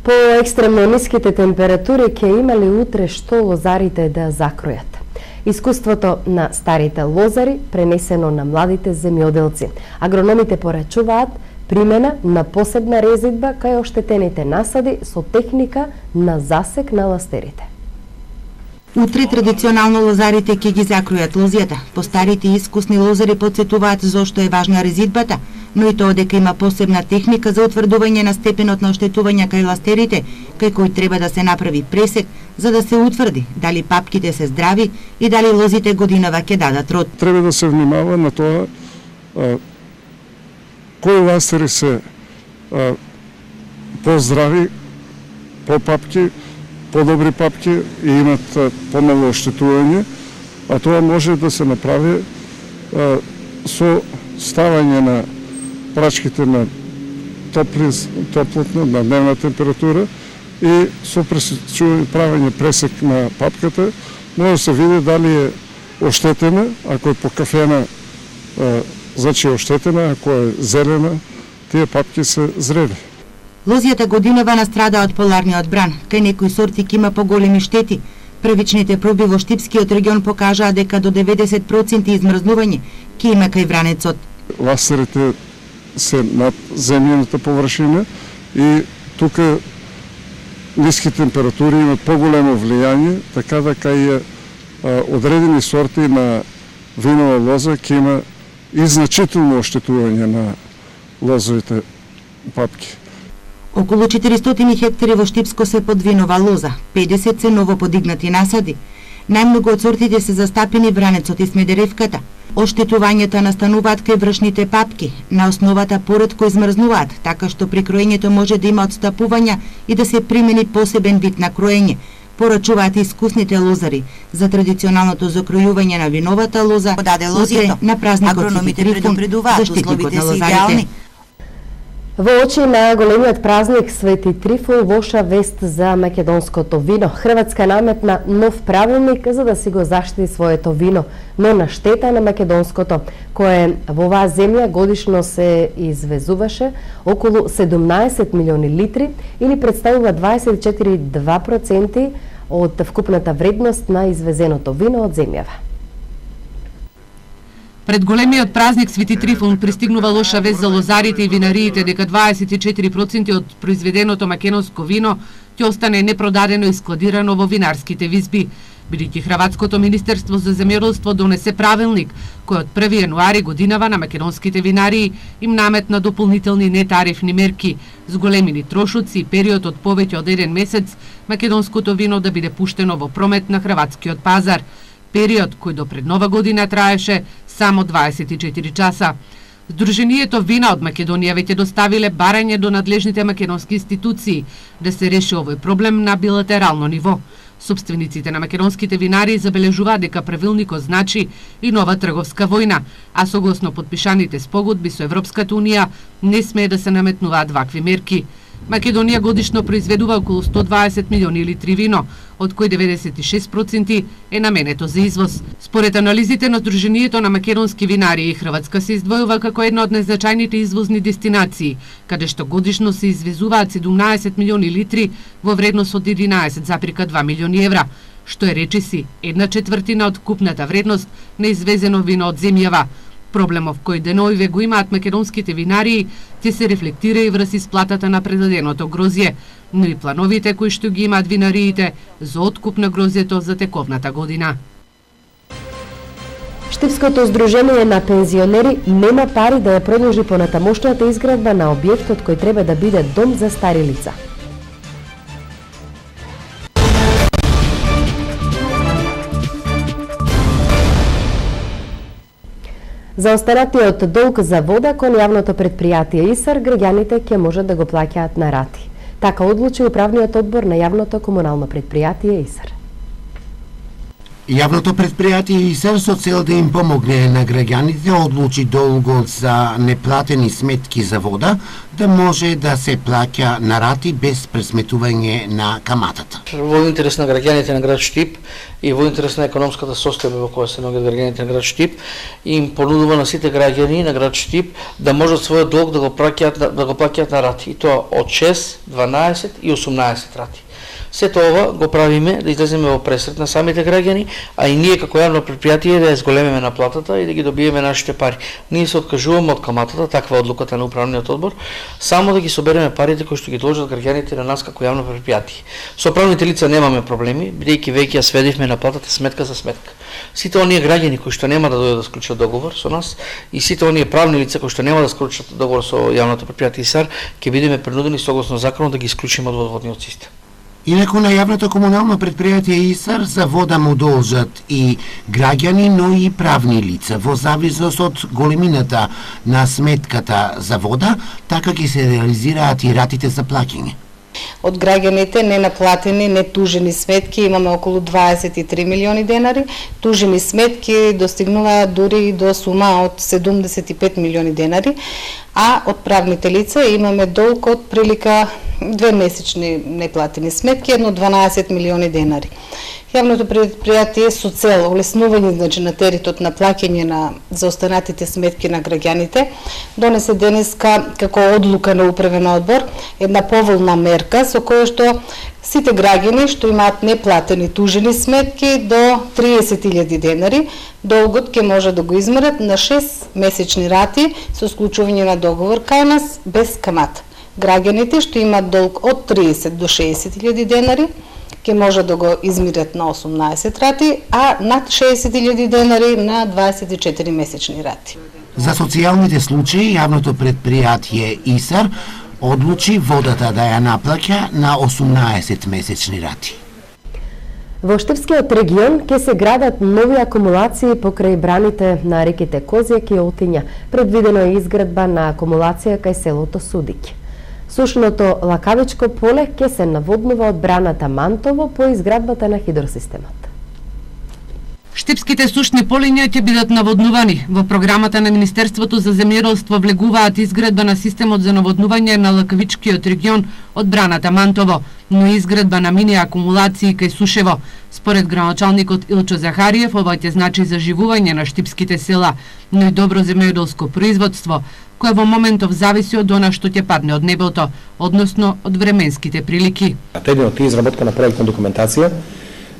По екстремно ниските температури ќе имали утре што лозарите да закројат. Искуството на старите лозари пренесено на младите земјоделци. Агрономите порачуваат примена на посебна резидба кај оштетените насади со техника на засек на ластерите. Утре традиционално лозарите ќе ги закројат лозјата. Постарите и искусни лозари подсетуваат зошто е важна резидбата, но и тоа дека има посебна техника за утврдување на степенот на оштетување кај ластерите, кај кој треба да се направи пресек за да се утврди дали папките се здрави и дали лозите годинава ќе дадат род. Треба да се внимава на тоа кои ластери се поздрави, попапки, подобри папки и имат помало оштетување, а тоа може да се направи со ставање на прачките на топлотна, на дневна температура и со правење пресек на папката, може да се види дали е оштетена, ако е покафена, значи е оштетена, ако е зелена, тие папки се зрели. Лозјата годинава настрада од поларниот бран, кај некои сорти ќе има поголеми штети. Првичните проби во Штипскиот регион покажаа дека до 90% измрзнување ќе има кај вранецот. Ластерите се над земјаната површина и тука ниски температури имат поголемо влијание, така да кај одредени сорти на винова лоза ќе има и значително оштетување на лозовите папки. Околу 400 хектари во Штипско се под винова лоза, 50 се ново подигнати насади. Најмногу од сортите се застапени вранецот и смедеревката. Оштетувањата настануваат кај вршните папки, на основата поретко измрзнуваат, така што при кроењето може да има отстапувања и да се примени посебен вид на кроење. Порачуваат искусните лозари за традиционалното закројување на виновата лоза. Подаде лозито, на празникот агрономите предупредуваат, условите се идеални. Во очи на големиот празник Свети Трифун, лоша вест за македонското вино. Хрватска наметна нов правилник за да си го заштити своето вино, но на штета на македонското, кое во оваа земја годишно се извезуваше околу 17 милиони литри или представува 24,2% од вкупната вредност на извезеното вино од земјава. Пред големиот празник Свети Трифун пристигнува лоша вест за лозарите и винариите дека 24% од произведеното македонско вино ќе остане непродадено и складирано во винарските визби, бидејќи Хрватското министерство за земјоделство донесе правилник кој од 1 јануари годинава на македонските винарии им наметна дополнителни нетарифни мерки, зголемени трошоци и период од повеќе од 1 месец македонското вино да биде пуштено во промет на хрватскиот пазар. Период кој до пред нова година траеше само 24 часа. Сдруженијето Вина од Македонија веќе доставиле барање до надлежните македонски институции да се реши овој проблем на билатерално ниво. Собствениците на македонските винари забележуваат дека правилникот значи и нова трговска војна, а согласно подпишаните спогодби со Европската унија не смее да се наметнуваат вакви мерки. Македонија годишно произведува околу 120 милиони литри вино, од кои 96% е наменето за извоз. Според анализите на Сдруженијето на македонски винари, Хрватска се издвојува како една од најзначајните извозни дестинации, каде што годишно се извезуваат 17 милиони литри во вредност од 11,2 милиони евра, што е речиси 1/4 од купната вредност на извезено вино од земјава. Проблемов кој деноиве го имаат македонските винарии ќе се рефлектира и врз исплатата на предаденото грозје, но и плановите кои што ги имаат винариите за откуп на грозјето за тековната година. Штипското здружение на пензионери нема пари да ја продолжи понатамошната изградба на објектот кој треба да биде дом за стари лица. За останатиот долг за вода кон јавното предпријатие ИСАР, граѓаните ќе можат да го плаќаат на рати. Така одлучи управниот одбор на јавното комунално предпријатие ИСАР. Јавното предпријатие ИСАР со цел да им помогне на граѓаните одлучи долгот за неплатени сметки за вода да може да се плаќа на рати без пресметување на каматата. Во интерес на граѓаните на град Штип и во интерес на економската состојба во која се наоѓаат граѓаните на град Штип, им понудува на сите граѓани на град Штип да можат својот долг да го плаќаат на рати, и тоа од 6, 12 и 18 рати. Сето ова го правиме да излеземе во пресрет на самите граѓани, а и ние како јавно предпријатие да ја зголемиме наплатата и да ги добиеме нашите пари. Ние се откажуваме од каматата, таква одлуката на управниот одбор, само да ги собереме парите кои што ги должат граѓаните на нас како јавно предпријатие. Со правните лица немаме проблеми, бидејќи веќе ја сведивме наплатата сметка за сметка. Сите оние граѓани кои што нема да дојдат да склучат договор со нас и сите оние правни лица кои што нема да склучат договор со јавното предпријатие ИСАР, ќе бидеме принудени согласно законот да ги исклучиме од водоводниот систем. Инаку на јавното комунално предпријатие ИСАР за вода му должат и граѓани, но и правни лица. Во зависност од големината на сметката за вода, така ќе се реализираат и ратите за плаќање. Од граѓаните ненаплатени, нетужени сметки имаме околу 23 милиони денари, тужени сметки достигнуваат дури до сума од 75 милиони денари, а од правните лица имаме долг од прилика 2 месечни неплатени сметки, едно 12 милиони денари. Јавното предпријатие со цел олеснување на теретот на плаќање за останатите сметки на граѓаните донесе денеска како одлука на управен одбор една поволна мерка со која што сите граѓани што имаат неплатени тужени сметки до 30.000 денари, долгот ќе може да го измерат на 6 месечни рати со склучување на договор кај нас без камата. Граѓаните што имаат долг од 30 до 60.000 денари ќе може да го измират на 18 рати, а над 60.000 денари на 24 месечни рати. За социјалните случаи, јавното предпријатие ИСАР одлучи водата да ја наплаќа на 18 месечни рати. Во Штипскиот регион ќе се градат нови акумулации покрај браните на реките Козјак и Олтиња. Предвидено е изградба на акумулација кај селото Судиќ. Сушното Лакавичко поле ќе се наводнува од браната Мантово по изградбата на хидросистемот. Штипските сушни полиња ќе бидат наводнувани. Во програмата на Министерството за земјоделство влегуваат изградба на системот за наводнување на Лакавичкиот регион од браната Мантово, но и изградба на мини акумулации кај Сушево. Според градоначалникот Илчо Захариев, ова ќе значи заживување на штипските села, но и добро земјоделско производство, кое во моментов зависи од она што ќе падне од небото, односно од временските прилики. Единот е изработка на проектна документација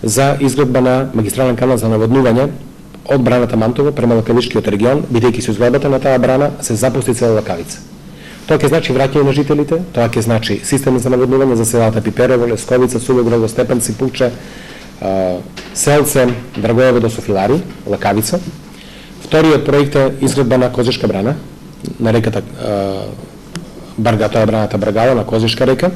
за изградба на магистрален канал за наводнување од браната Мантово према Лакавичкиот регион, бидејќи со изградбата на таа брана се запусти цела Лакавица. Тоа ќе значи враќање на жителите, тоа ќе значи систем за наводнување за селата Пиперево, Лесковица, Сувограво, Степенци, Пукче, Селце, Драгоево до Софилари, Лакавица. Вториот проект е изградба на Козишка брана на реката Барга, тоа е браната Баргала на Козишка река.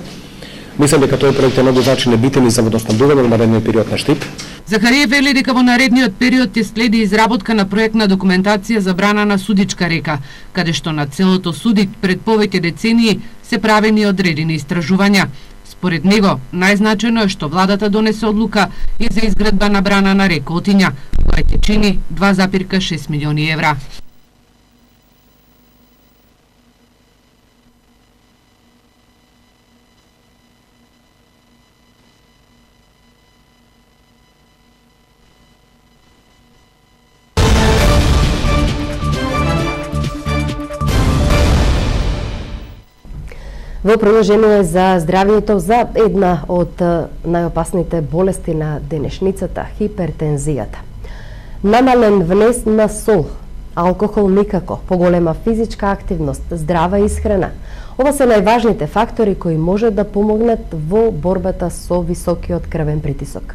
Мислам дека тој проект е многу значаен битен и за водоснабдување во наредниот период на Штип. Захариев вели дека во наредниот период ќе следи изработка на проектна документација за брана на Судичка река, каде што на целото Судик пред повеќе децении се правени одредени истражувања. Според него, најзначајно е што владата донесе одлука и за изградба на брана на река Олтиња, која ќе чини 2,6 милиони евра. Во продолжение за здравјето за една од најопасните болести на денешницата – хипертензијата. Намален внес на сол, алкохол никако, поголема физичка активност, здрава исхрана. Ова се најважните фактори кои може да помогнат во борбата со високиот крвен притисок.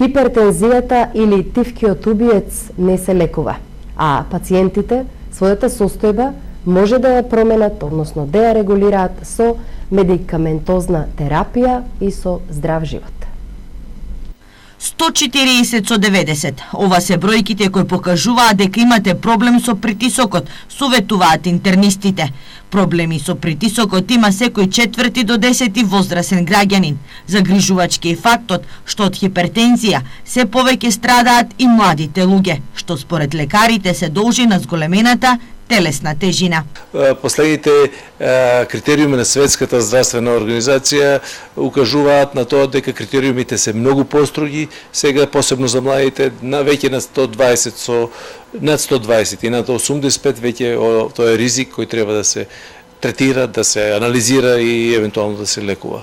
Хипертензијата или тивкиот убиец не се лекува, а пациентите својата состојба може да ја променат, односно да ја регулираат со медикаментозна терапија и со здрав живот. 140/90. Ова се бројките кои покажуваат дека имате проблем со притисокот, советуваат интернистите. Проблеми со притисокот има секој 4 до 10 возрасен граѓанин. Загрижувачки е фактот што од хипертензија се повеќе страдаат и младите луѓе, што според лекарите се должи на зголемената телесна тежина. Последните критериуми на Светската здравствена организација укажуваат на тоа дека критериумите се многу построги, сега посебно за младите, веќе на 120 со над 120 и над 85 веќе тоа е ризик кој треба да се третира, да се анализира и евентуално да се лекува.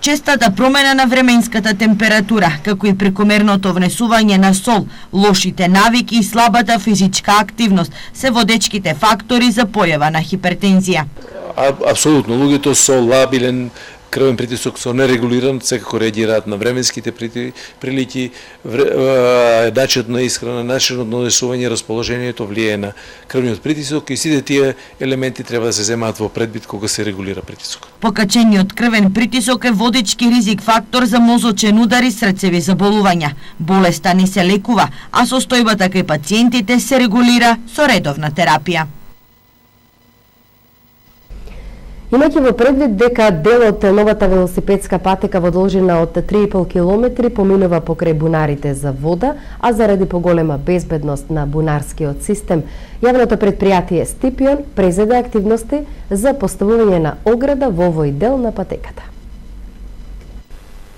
Честата промена на временската температура, како и прекомерното внесување на сол, лошите навики и слабата физичка активност се водечките фактори за појава на хипертензија. Апсолутно, луѓето со лабилен крвен притисок со нерегулиран секако реагираат на временските прилики, начинот на исхрана, начинот на однесување, расположението влијае на крвниот притисок и сите тие елементи треба да се земаат во предвид кога се регулира притисокот. Покачениот крвен притисок е водечки ризик фактор за мозочен удар и срцеви заболувања. Болеста не се лекува, а состојбата кај пациентите се регулира со редовна терапија. Имајќи во предвид дека дел од новата велосипедска патека во должина од 3,5 километри поминува покрај бунарите за вода, а заради поголема безбедност на бунарскиот систем, јавното предпријатие Стипион презеде активности за поставување на ограда во овој дел на патеката.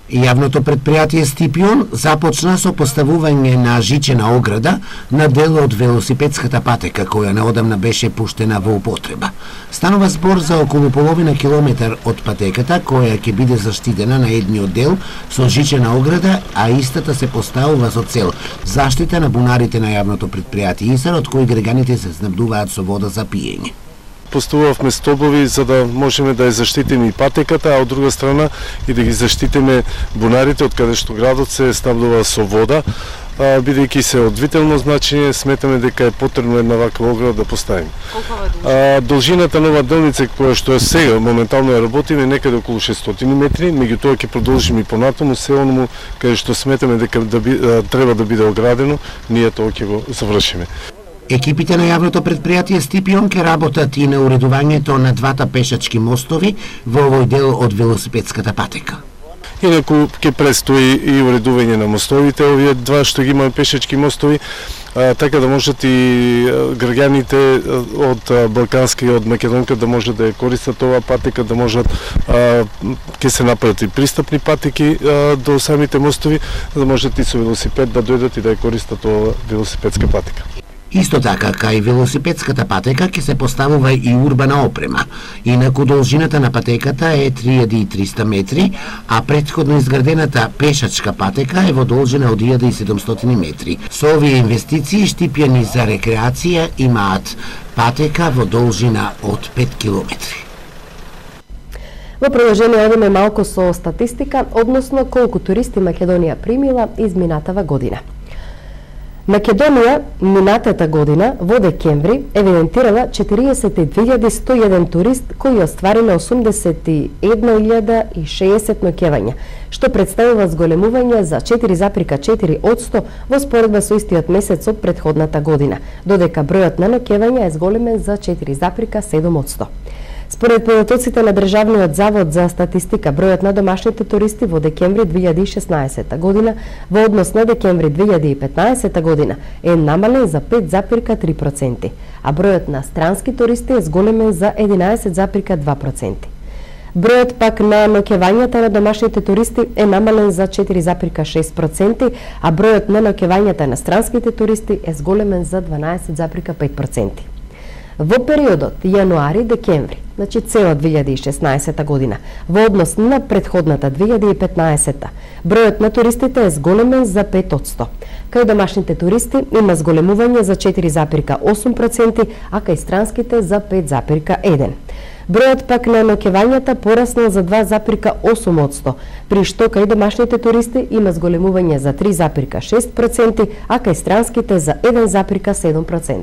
Јавното предпријатие Стипион започна со поставување на жичена ограда на дел од велосипедската патека која неодамна беше пуштена во употреба. Станува збор за околу половина километар од патеката која ќе биде заштитена на едниот дел со жичена ограда, а истата се поставува со цел заштита на бунарите на јавното предпријатие Исар, од кои граѓаните се снабдуваат со вода за пиење. Поставувавме столбови за да можеме да ја заштитиме и патеката, а од друга страна и да ги заштитиме бунарите од каде што градот се снабдува со вода. Бидејќи се од вително значење, сметаме дека е потребно една ваква ограда да поставиме. Должината на оваа делница која што е сега моментално ја работиме некаде околу 600 метри, меѓутоа ќе продолжиме и понатаму се оному каде што сметаме дека треба да биде оградено, ние тоа ќе го завршиме. Екипите на јавното предпријатие Стипион ќе работат и на уредувањето на двата пешачки мостови во овој дел од велосипедската патека. Инаку ќе престои и уредување на мостовите, овие два што ги имаме пешачки мостови, така да можат и граѓаните од Балканска и од Македонка да можат да ја користат оваа патека, да можат ќе се направат и пристапни патеки до самите мостови, да можат и со велосипед да дојдат и да ја користат оваа велосипедска патека. Исто така, кај велосипедската патека ќе се поставува и урбана опрема. Инаку должината на патеката е 3300 метри, а претходно изградената пешачка патека е во должина од 1700 метри. Со овие инвестиции Штипјани за рекреација имаат патека во должина од 5 километри. Во продолжение одиме малку со статистика, односно колку туристи Македонија примила изминатава година. Македонија минатата година во декември евидентирала 42.101 турист кои оствариле 81.060 ноќевања, што представува зголемување за 4,4% во споредба со истиот месец од претходната година, додека бројот на ноќевања е зголемен за 4,7%. Според податоците на Државниот завод за статистика, бројот на домашните туристи во декември 2016 година во однос на декември 2015 година е намален за 5,3%, а бројот на странски туристи е зголемен за 11,2%. Бројот пак на ноќевањата на домашните туристи е намален за 4,6%, а бројот на ноќевањата на странските туристи е зголемен за 12,5%. Во периодот јануари-декември, значи целот 2016 година, во однос на претходната 2015, бројот на туристите е зголемен за 5%. Кај домашните туристи има зголемување за 4,8%, а кај странските за 5,1%. Бројот пак на ноќевањата пораснал за 2,8%, при што кај домашните туристи има зголемување за 3,6%, а кај странските за 1,7%.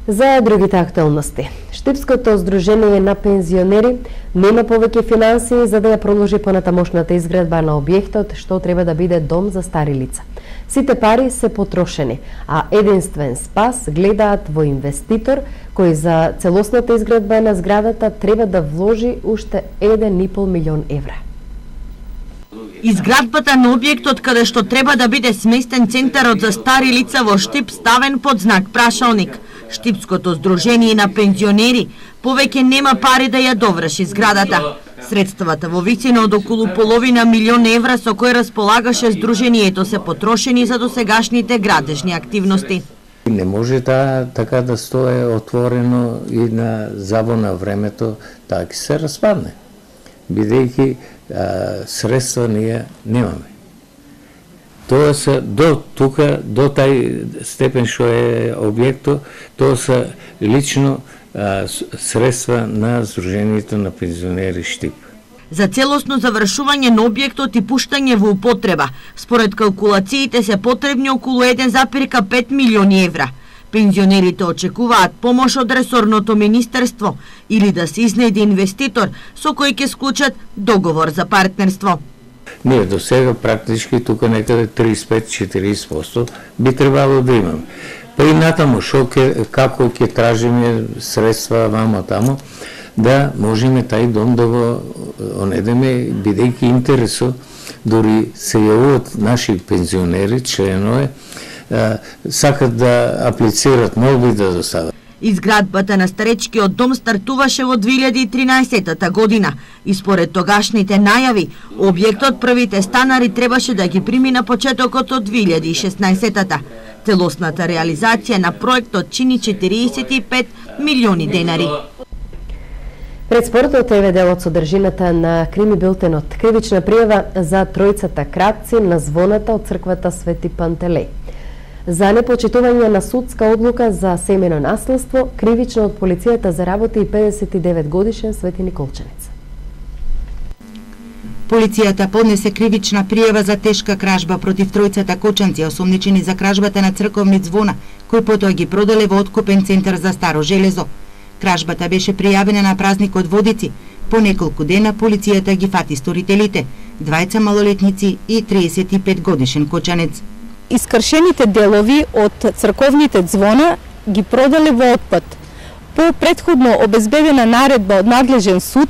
За другите актуалности. Штипското здружение на пензионери нема повеќе финансии за да ја продолжи понатамошната изградба на објектот што треба да биде дом за стари лица. Сите пари се потрошени, а единствен спас гледаат во инвеститор кој за целосната изградба на зградата треба да вложи уште 1,5 милион евра. Изградбата на објектот каде што треба да биде сместен центарот за стари лица во Штип ставен под знак прашалник. Штипското здружение на пензионери повеќе нема пари да ја доврши зградата. Средствата во висина од околу половина милион евра со кои располагаше здружението се потрошени за досегашните градежни активности. Не може така да стое отворено и на забона времето, така се распадне. Бидејќи средства ние немаме. Тоа се до тука, до тај степен што е објектот, тоа се лично средства на Сдруженијето на пензионери Штип. За целосно завршување на објектот и пуштање во употреба, според калкулациите се потребни околу 1,5 милиони евра. Пензионерите очекуваат помош од ресорното министерство или да се изнеде инвеститор со кој ќе склучат договор за партнерство. Ние до сега практички тука некаде 35-40% би требало да имаме. Па и натаму, како ќе тражиме средства вамо тамо, да можеме тај дом да го онедеме, бидејќи интересо, дори се јавуват наши пензионери, членове, сакат да аплицират, молби да достават. Изградбата на старечкиот дом стартуваше во 2013 година и според тогашните најави, објектот првите станари требаше да ги прими на почетокот од 2016-та. Целосната реализација на проектот чини 45 милиони денари. Пред спортот еве делот содржината на крими билтенот. Кривична пријава за тројцата кратци на звоната од црквата Свети Пантелеј. За непочитување на судска одлука за семено наследство, кривично од полицијата заработи и 59 годишен Свети Николченец. Полицијата поднесе кривична пријава за тешка кражба против тројцата кочанци осомничени за кражбата на црковни звона, кои потоа ги проделе во откупен центар за старо железо. Кражбата беше пријавена на празникот Водици. По неколку дена полицијата ги фати сторителите, двајца малолетници и 35 годишен кочанец. Искршените делови од црковните звона ги продале во отпад. По претходно обезбедена наредба од надлежен суд,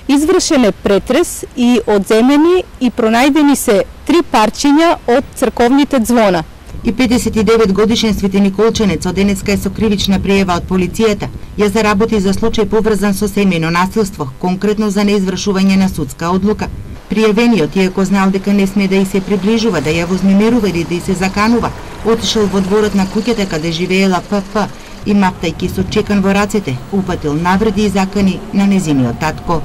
извршен е претрес и одземени и пронајдени се 3 парчиња од црковните звона. И 59 годишен Свети Николченец од денеска е со кривична пријава од полицијата. Ја заработи за случај поврзан со семејно насилство, конкретно за неизвршување на судска одлука. Пријавениот, иако знал дека не сме да и се приближува, да ја вознемерува или да и се заканува, отишел во дворот на куќата каде живеела ПП и мафтајки со чекан во рацете, упатил навреди и закани на незиниот татко.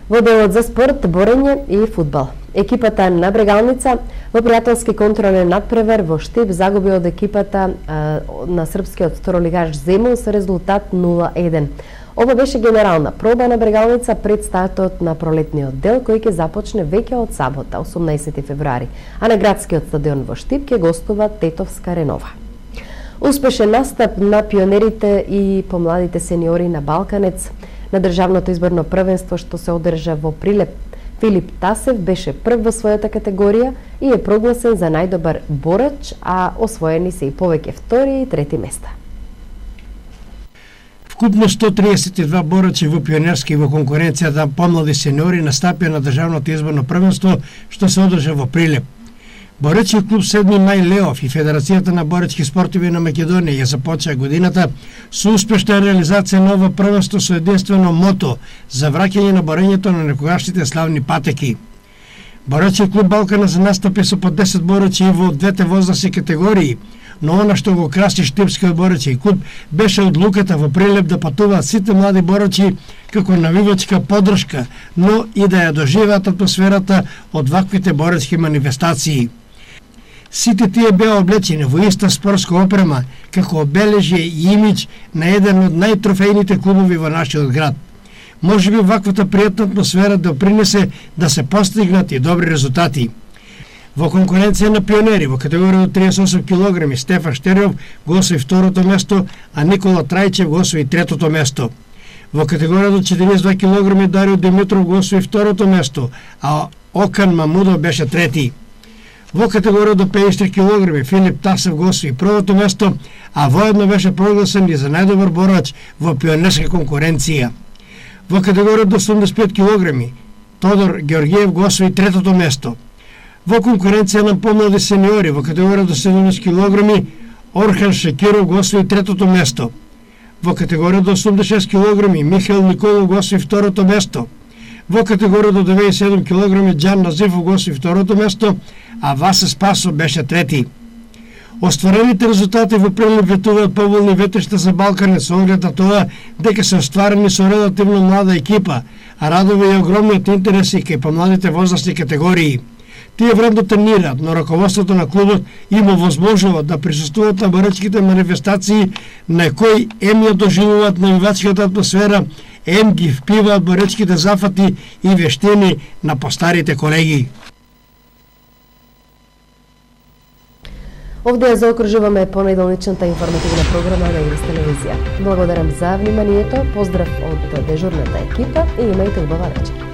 Во делот за спорт, борење и фудбал. Екипата на Брегалница во пријателски контролен надпревар во Штип загуби од екипата на српскиот второлигаш Земун со резултат 0-1. Ова беше генерална проба на Брегалница пред стартот на пролетниот дел кој ќе започне веќе од сабота, 18 февруари, а на градскиот стадион во Штип ќе гостува Тетовска Ренова. Успешен настап на пионерите и помладите сениори на Балканец на државното изборно првенство што се одржа во Прилеп. Филип Тасев беше прв во својата категорија и е прогласен за најдобар борач, а освоени се и повеќе втори и трети места. Вкупно 132 борачи во пионерски во конкуренцијата помлади сениори настапија на државното изборно првенство што се одржа во Прилеп. Борачки клуб Седми мај Леов и Федерацијата на борачки спортови на Македонија ја започаа годината со успешна реализација на ова првенство со единствено мото за враќање на борењето на некогашните славни патеки. Борачки клуб Балкана за настапи со по 10 борачи во двете возрастни категории, но она што го краси Штипскиот борачки клуб беше одлуката во Прилеп да патуваат сите млади борачи како навивачка поддршка, но и да ја доживеат атмосферата од ваквите борачки манифестации. Сите тие беа облечени во иста спортска опрема, како обележје и имидж на еден од најтрофејните клубови во нашиот град. Можеби ваквата пријатна атмосфера допринесе да се постигнат и добри резултати. Во конкуренција на пионери во категорија до 38 кг Стефан Штериов го освои второто место, а Никола Трајчев го освои третото место. Во категорија до 42 кг Дарио Димитров го освои второто место, а Окан Мамудов беше трети. Во категорија до 53 кг Филип Тасев го освои првото место, а воедно беше прогласен и за најдобар борач во пионерска конкуренција. Во категорија до 85 кг Тодор Георгиев го освои третото место. Во конкуренција на помлади сениори во категорија до 70 кг Орхан Шекиров го освои третото место. Во категорија до 86 кг Михаил Николов го освои второто место. Во категорија до 97 кг Џан Назифов го освои второто место, а Васе Спасов беше трети. Остварените резултати во прилив ветуваат поволни ветришта за Балкани со оглед на тоа дека се остварени со релативно млада екипа, а радува и огромниот интерес и кај помладите возрастни категории. Тие вредно тренираат, но раководството на клубот им овозможува да присуствуваат на боречките манифестации на кои ем ја доживуваат навивачката атмосфера, ем ги впиваат боречките зафати и вештини на постарите колеги. Овде ја заокружуваме понеделничната информативна програма на Ирис телевизија. Благодарам за вниманието, поздрав од дежурната екипа и имајте убава вечер.